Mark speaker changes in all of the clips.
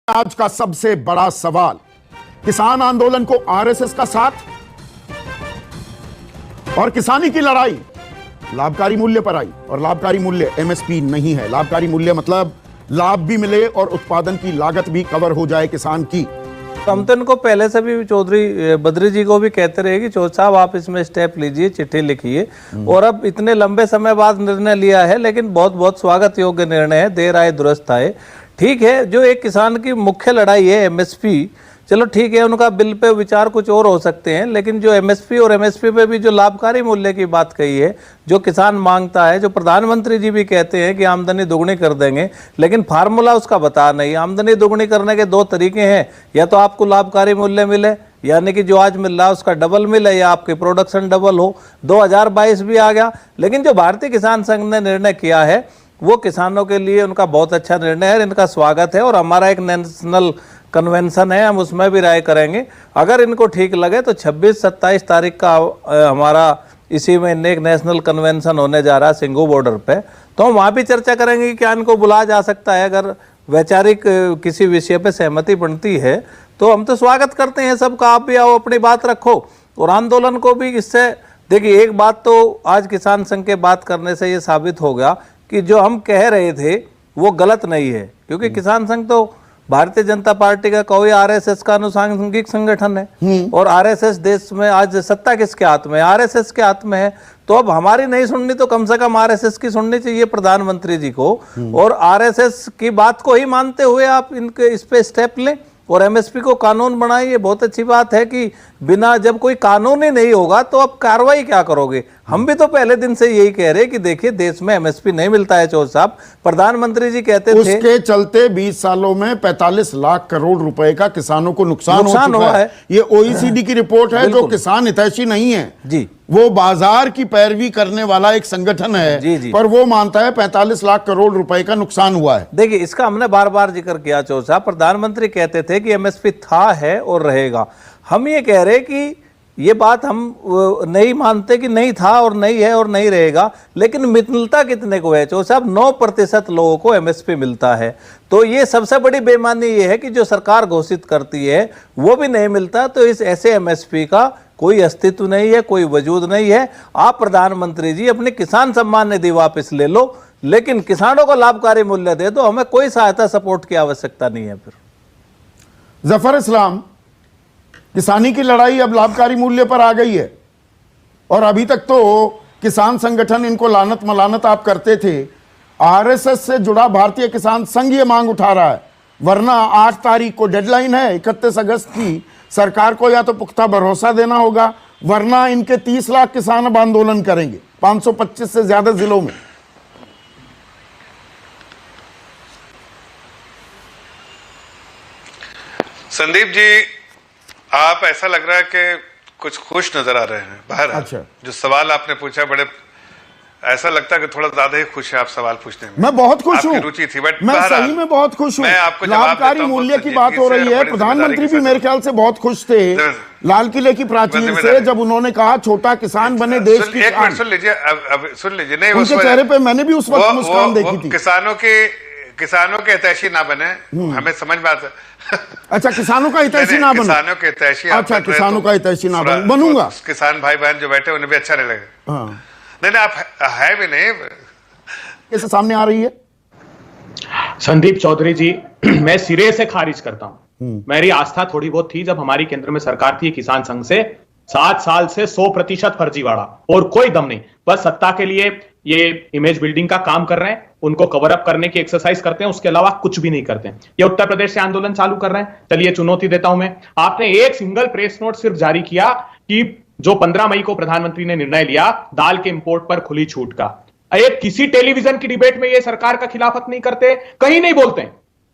Speaker 1: आज का सबसे बड़ा सवाल, किसान आंदोलन को आरएसएस का साथ और किसानी की लड़ाई लाभकारी मूल्य पर आई। और लाभकारी मूल्य एमएसपी नहीं है। लाभकारी मूल्य मतलब लाभ भी मिले और उत्पादन की लागत भी कवर हो जाए किसान की।
Speaker 2: हम तो इनको पहले से भी चौधरी बद्री जी को भी कहते रहे कि चौधरी साहब आप इसमें स्टेप लीजिए, चिट्ठी लिखिए। और अब इतने लंबे समय बाद निर्णय लिया है, लेकिन बहुत बहुत स्वागत योग्य निर्णय है। देर आए दुरुस्त आए, ठीक है। जो एक किसान की मुख्य लड़ाई है एमएसपी, चलो ठीक है, उनका बिल पे विचार कुछ और हो सकते हैं, लेकिन जो एमएसपी और एमएसपी पे भी जो लाभकारी मूल्य की बात कही है, जो किसान मांगता है, जो प्रधानमंत्री जी भी कहते हैं कि आमदनी दोगुनी कर देंगे, लेकिन फार्मूला उसका बता नहीं। आमदनी दोगुनी करने के दो तरीके हैं, या तो आपको लाभकारी मूल्य मिले, यानी कि जो आज मिल रहा है उसका डबल मिले, या आपकी प्रोडक्शन डबल हो। 2022 भी आ गया, लेकिन जो भारतीय किसान संघ ने निर्णय किया है वो किसानों के लिए उनका बहुत अच्छा निर्णय है, इनका स्वागत है। और हमारा एक नेशनल कन्वेंशन है, हम उसमें भी राय करेंगे। अगर इनको ठीक लगे तो 26-27 तारीख का हमारा इसी महीने एक नेशनल कन्वेंशन होने जा रहा है सिंघू बॉर्डर पे, तो हम वहाँ भी चर्चा करेंगे कि क्या इनको बुलाया जा सकता है। अगर वैचारिक किसी विषय पे सहमति बनती है तो हम तो स्वागत करते हैं सबका। आप भी आओ, अपनी बात रखो और आंदोलन को भी इससे देखिए। एक बात तो आज किसान संघ के बात करने से ये साबित हो गया कि जो हम कह रहे थे वो गलत नहीं है, क्योंकि किसान संघ तो भारतीय जनता पार्टी का कोई आरएसएस का अनुसांगिक संगठन है। और आरएसएस देश में आज सत्ता किसके हाथ में है? आरएसएस के हाथ में है। तो अब हमारी नहीं सुननी तो कम से कम आरएसएस की सुननी चाहिए, प्रधानमंत्री जी को। और आरएसएस की बात को ही मानते हुए आप इनके इस पे स्टेप लें और एमएसपी को कानून बनाइए। बहुत अच्छी बात है कि बिना जब कोई कानून ही नहीं होगा तो अब कार्रवाई क्या करोगे? हम भी तो पहले दिन से यही कह रहे कि देखिए देश में एमएसपी नहीं मिलता है। चौधरी साहब, प्रधानमंत्री जी कहते थे
Speaker 1: उसके चलते 20 सालों में 45 लाख करोड़ रुपए का किसानों को नुकसान हो चुका है। ये ओईसीडी की रिपोर्ट है, जो किसान हितैषी नहीं है जी, वो बाजार की पैरवी करने वाला एक संगठन है जी, पर वो मानता है 45 लाख करोड़ रुपए का नुकसान हुआ है।
Speaker 2: देखिए, इसका हमने बार बार जिक्र किया चौधरी साहब। प्रधानमंत्री कहते थे कि एमएसपी था, है और रहेगा। हम ये कह रहे कि ये बात हम नहीं मानते कि नहीं था और नहीं है और नहीं रहेगा, लेकिन मिलता कितने को है चौधरी साहब? 9% लोगों को एमएसपी मिलता है। तो ये सबसे बड़ी बेईमानी ये है कि जो सरकार घोषित करती है वो भी नहीं मिलता। तो इस ऐसे एमएसपी का कोई अस्तित्व नहीं है, कोई वजूद नहीं है। आप प्रधानमंत्री जी अपनी किसान सम्मान निधि वापस ले लो, लेकिन किसानों को लाभकारी मूल्य दे दो। हमें कोई सहायता सपोर्ट की आवश्यकता नहीं है। फिर
Speaker 1: जफर इस्लाम, किसानी की लड़ाई अब लाभकारी मूल्य पर आ गई है, और अभी तक तो किसान संगठन इनको लानत मलानत आप करते थे। आरएसएस से जुड़ा भारतीय किसान संघ ये मांग उठा रहा है, वरना 8 तारीख को डेडलाइन है 31 अगस्त की। सरकार को या तो पुख्ता भरोसा देना होगा, वरना इनके 30 लाख किसान अब आंदोलन करेंगे 525 से ज्यादा जिलों में।
Speaker 3: संदीप जी, आप ऐसा लग रहा है कि कुछ खुश नजर आ रहे हैं बाहर।
Speaker 1: अच्छा, जो
Speaker 3: सवाल आपने पूछा, बड़े ऐसा लगता है कि थोड़ा ज्यादा ही खुश है आप सवाल पूछने में।
Speaker 1: मैं बहुत खुश हूँ,
Speaker 3: रुचि थी, बट
Speaker 1: मैं सही में बहुत खुश हूँ। लाभकारी मूल्य की बात हो रही है। प्रधानमंत्री भी मेरे ख्याल से बहुत खुश थे लाल किले की प्राचीर से, जब उन्होंने कहा छोटा किसान बने देश की शान।
Speaker 3: सुन लीजिए, नहीं
Speaker 1: उनके चेहरे पे मैंने भी उस वक्त मुस्कान देखी थी।
Speaker 3: किसानों के हितैषी ना बने, हमें समझ में आता है।
Speaker 1: अच्छा, किसानों का हितैषी ना बने,
Speaker 3: किसानों के हितैषी।
Speaker 1: अच्छा, किसानों का हितैषी ना बनूंगा।
Speaker 3: किसान भाई बहन जो बैठे उन्हें भी अच्छा नहीं लगेगा। नहीं, आप है भी नहीं।
Speaker 1: कैसे सामने आ रही है?
Speaker 4: संदीप चौधरी जी, मैं सिरे से खारिज करता हूं। मेरी आस्था थोड़ी बहुत थी जब हमारी केंद्र में सरकार थी किसान संघ से। 7 साल से 100% फर्जीवाड़ा और कोई दम नहीं। बस सत्ता के लिए ये इमेज बिल्डिंग का काम कर रहे हैं, उनको कवर अप करने की एक्सरसाइज करते हैं, उसके अलावा कुछ भी नहीं करते हैं। ये उत्तर प्रदेश से आंदोलन चालू कर रहे हैं। चलिए, चुनौती देता हूं मैं। आपने एक सिंगल प्रेस नोट सिर्फ जारी किया कि जो 15 मई को प्रधानमंत्री ने निर्णय लिया दाल के इंपोर्ट पर खुली छूट का, एक किसी टेलीविजन की डिबेट में ये सरकार का खिलाफत नहीं करते, कहीं नहीं बोलते।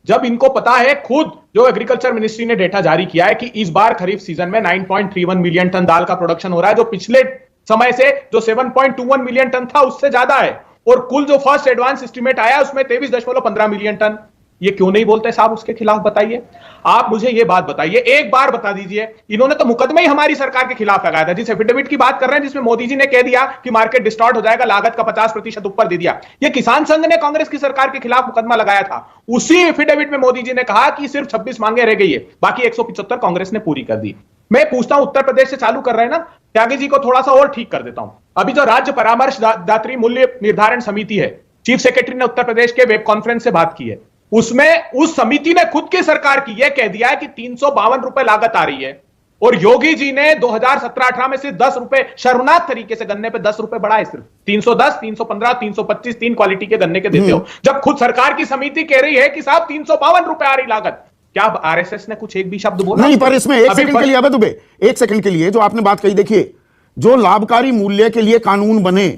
Speaker 4: जब इनको पता है, खुद जो एग्रीकल्चर मिनिस्ट्री ने डेटा जारी किया है कि इस बार खरीफ सीजन में 9.31 मिलियन टन दाल का प्रोडक्शन हो रहा है, जो पिछले समय से जो 7.21 मिलियन टन था उससे ज्यादा है। और कुल जो फर्स्ट एडवांस एस्टिमेट आया उसमें 23.15 मिलियन टन। ये क्यों नहीं बोलते साहब उसके खिलाफ? बताइए आप मुझे ये बात बताइए, एक बार बता दीजिए। इन्होंने तो मुकदमा ही हमारी सरकार के खिलाफ लगाया था, जिस एफिडेविट की बात कर रहे हैं जिसमें मोदी जी ने कह दिया कि मार्केट डिस्टॉर्ट हो जाएगा, लागत का 50% ऊपर दे दिया। ये किसान संघ ने कांग्रेस की सरकार के खिलाफ मुकदमा लगाया था। उसी एफिडेविट में मोदी जी ने कहा कि सिर्फ 26 मांगे रह गई है, बाकी 175 कांग्रेस ने पूरी कर दी। मैं पूछता हूं, उत्तर प्रदेश से चालू कर रहे हैं ना, त्यागी जी को थोड़ा सा और ठीक कर देता हूं। अभी जो राज्य परामर्श दात्री मूल्य निर्धारण समिति है, चीफ सेक्रेटरी ने उत्तर प्रदेश के वेब कॉन्फ्रेंस से बात की है, उसमें उस समिति ने खुद की सरकार की यह कह दिया है कि 352 रुपए लागत आ रही है, और योगी जी ने 2017-18 में सिर्फ 10 रुपए शर्मनाक तरीके से गन्ने पे 10 रुपए बढ़ाए, सिर्फ 310, 315, 325 तीन क्वालिटी के गन्ने के देते हो, जब खुद सरकार की समिति कह रही है कि साहब 352 रुपए आ रही लागत। क्या आरएसएस ने कुछ एक भी शब्द बोला?
Speaker 1: नहीं, पर इसमें एक सेकंड के लिए, अबे दुबे, एक सेकंड के लिए जो आपने बात कही, देखिए जो लाभकारी मूल्य के लिए कानून बने,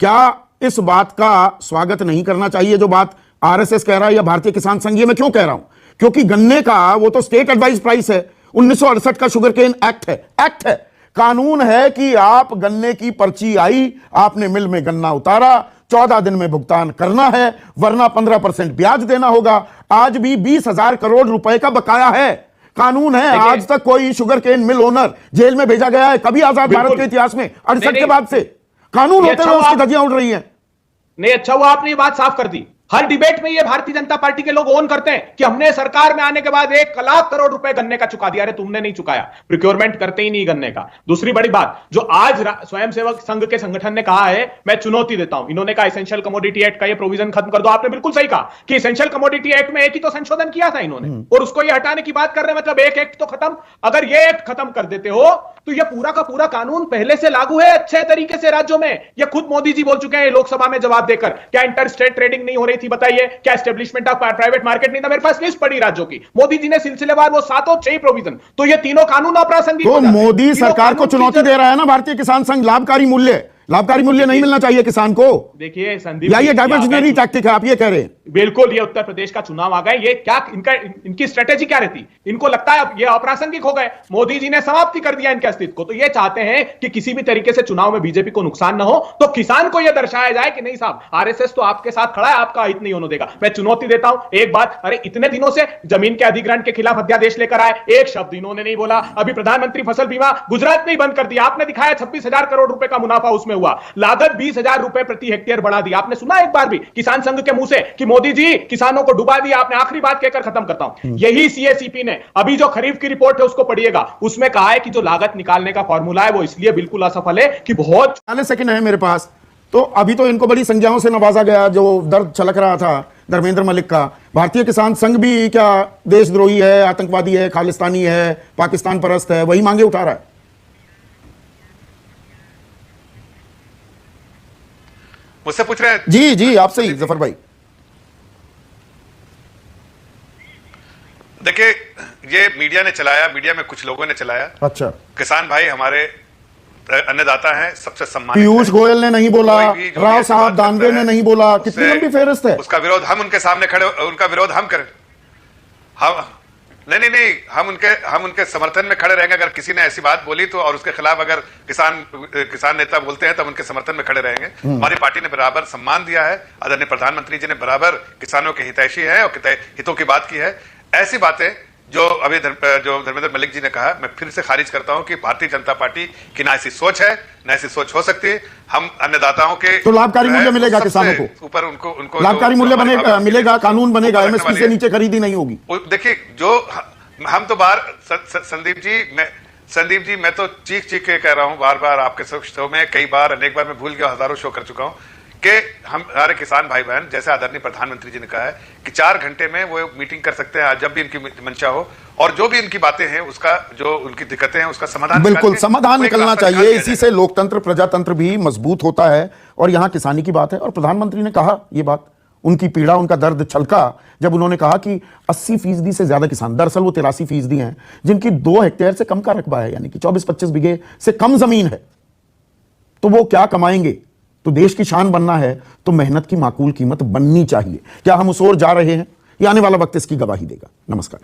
Speaker 1: क्या इस बात का स्वागत नहीं करना चाहिए जो बात आरएसएस कह रहा है या भारतीय किसान संघ? ये मैं क्यों कह रहा हूं, क्योंकि गन्ने का वो तो स्टेट एडवाइस प्राइस है, 1968 का शुगर केन एक्ट है, कानून है कि आप गन्ने की पर्ची आई, आपने मिल में गन्ना उतारा, 14 दिन में भुगतान करना है, वरना 15% ब्याज देना होगा। आज भी 20,000 करोड़ रुपए का बकाया है, कानून है। आज तक कोई शुगर केन मिल ओनर जेल में भेजा गया है कभी आजाद भारत के इतिहास में? 68 के बाद से कानून होते हुए उसकी धज्जियां उड़ रही हैं।
Speaker 4: नहीं, अच्छा हुआ आपने ये बात साफ कर दी। हर डिबेट में ये भारतीय जनता पार्टी के लोग ओन करते हैं कि हमने सरकार में आने के बाद 1 लाख करोड़ रुपए गन्ने का चुका दिया। अरे तुमने नहीं चुकाया, प्रोक्योरमेंट करते ही नहीं गन्ने का। दूसरी बड़ी बात जो आज स्वयंसेवक संघ के संगठन ने कहा है, मैं चुनौती देता हूं, इन्होंने कहा एसेंशियल कमोडिटी एक्ट का ये प्रोविजन खत्म कर दो। आपने बिल्कुल सही कहा कि एसेंशियल कमोडिटी एक्ट में एक ही तो संशोधन किया था इन्होंने, और उसको ये हटाने की बात कर रहे हैं, मतलब एक एक्ट तो खत्म। अगर ये एक्ट खत्म कर देते हो तो ये पूरा का पूरा कानून पहले से लागू है अच्छे तरीके से राज्यों में। ये खुद मोदी जी बोल चुके हैं लोकसभा में जवाब देकर। क्या इंटर स्टेट ट्रेडिंग नहीं हो रही थी? बताइए। क्या एस्टेब्लिशमेंट ऑफ प्राइवेट मार्केट नहीं था? मेरे पास लिस्ट पड़ी राज्यों की, मोदी जी ने सिलसिलेवार वो 7 और 6 प्रोविजन, तो ये तीनों कानून अप्रासंगिक।
Speaker 1: तो मोदी सरकार को चुनौती दे रहा है ना भारतीय किसान संघ, लाभकारी मूल्य नहीं मिलना चाहिए किसान को।
Speaker 4: देखिए संदीप,
Speaker 1: या ये डाइवर्जनरी टैक्टिक है, आप ये कह रहे हैं?
Speaker 4: बिल्कुल, ये उत्तर प्रदेश का चुनाव आ गए, ये क्या इनकी स्ट्रेटेजी क्या रहती? इनको लगता है अब ये अप्रासंगिक हो गए, मोदी जी ने समाप्ति कर दिया इनके अस्तित्व को। तो ये चाहते हैं कि किसी भी तरीके से चुनाव में बीजेपी को नुकसान ना हो, तो किसान को यह दर्शाया जाए कि नहीं साहब आरएसएस तो आपके साथ खड़ा है, आपका हित नहीं होने देगा। मैं चुनौती देता हूं एक बात, अरे इतने दिनों से जमीन के अधिग्रहण के खिलाफ अध्यादेश लेकर आए, एक शब्द इन्होंने नहीं बोला। अभी प्रधानमंत्री फसल बीमा गुजरात में ही बंद कर दिया, आपने दिखाया 26,000 करोड़ रुपए का मुनाफा उसमें हुआ, लागत 20,000 रुपए प्रति हेक्टेयर बढ़ा दिया। आपने सुना एक बार भी किसान संघ के मुंह से कि मोदी जी किसानों को डुबा दिया? आपने आखिरी बात कहकर खत्म करता हूं, यही सीएसीपी ने अभी जो खरीफ की रिपोर्ट है उसको पढ़िएगा, उसमें कहा है कि जो लागत निकालने का फॉर्मूला है वो इसलिए बिल्कुल असफल है कि बहुत
Speaker 1: 40 सेकंड है मेरे पास। तो अभी तो इनको बड़ी संज्ञाओं से नवाजा गया, जो दर्द छलक रहा था धर्मेंद्र मलिक का। भारतीय किसान संघ भी क्या देशद्रोही है, आतंकवादी है, खालिस्तानी है, पाकिस्तान परस्त है, वही मांगे उठा रहा है?
Speaker 3: मुझसे पूछ रहे हैं?
Speaker 1: जी आपसे ही जफर भाई।
Speaker 3: देखिए, ये मीडिया ने चलाया, मीडिया में कुछ लोगों ने चलाया।
Speaker 1: अच्छा,
Speaker 3: किसान भाई हमारे अन्नदाता हैं, सबसे सम्मानित।
Speaker 1: पीयूष गोयल ने नहीं बोला, राव साहब दानवे ने नहीं बोला, कितनी लंबी फेहरिस्त है।
Speaker 3: उसका विरोध हम उनके सामने खड़े, उनका विरोध हम करें? हम नहीं, हम उनके समर्थन में खड़े रहेंगे। अगर किसी ने ऐसी बात बोली तो और उसके खिलाफ अगर किसान नेता बोलते हैं तब उनके समर्थन में खड़े रहेंगे। हमारी पार्टी ने बराबर सम्मान दिया है, आदरणीय प्रधानमंत्री जी ने बराबर किसानों के हितैषी है और हितों की बात की है। ऐसी बातें जो अभी जो धर्मेंद्र मलिक जी ने कहा, मैं फिर से खारिज करता हूं कि भारतीय जनता पार्टी की ना ऐसी सोच है, ना ऐसी सोच हो सकती है। हम अन्नदाताओं के
Speaker 1: तो लाभकारी मूल्य मिलेगा किसानों को,
Speaker 3: ऊपर उनको
Speaker 1: लाभकारी मूल्य बनेगा, मिलेगा, कानून बनेगा, एमएसपी से नीचे खरीदी नहीं होगी।
Speaker 3: देखिए, जो हम तो संदीप जी मैं तो चीख के कह रहा हूं बार बार आपके शो में, कई बार अनेक बार मैं भूल गया, हजारों शो कर चुका हूं कि हम हमारे किसान भाई बहन, जैसे आदरणीय प्रधानमंत्री जी ने कहा है कि 4 घंटे में वो मीटिंग कर सकते हैं जब भी इनकी मंशा हो, और जो भी इनकी बातें हैं उसका, जो उनकी दिक्कतें हैं उसका समाधान,
Speaker 1: बिल्कुल समाधान निकलना चाहिए। इसी से लोकतंत्र प्रजातंत्र भी मजबूत होता है। और यहां किसानी की बात है और प्रधानमंत्री ने कहा ये बात, उनकी पीड़ा, उनका दर्द छलका जब उन्होंने कहा कि 80% से ज्यादा किसान, दरअसल वो 83% हैं जिनकी 2 हेक्टेयर से कम का रकबा है, यानी कि 24-25 बीघे से कम जमीन है, तो वो क्या कमाएंगे? तो देश की शान बनना है तो मेहनत की माकूल कीमत बननी चाहिए। क्या हम उस ओर जा रहे हैं? ये आने वाला वक्त इसकी गवाही देगा। नमस्कार।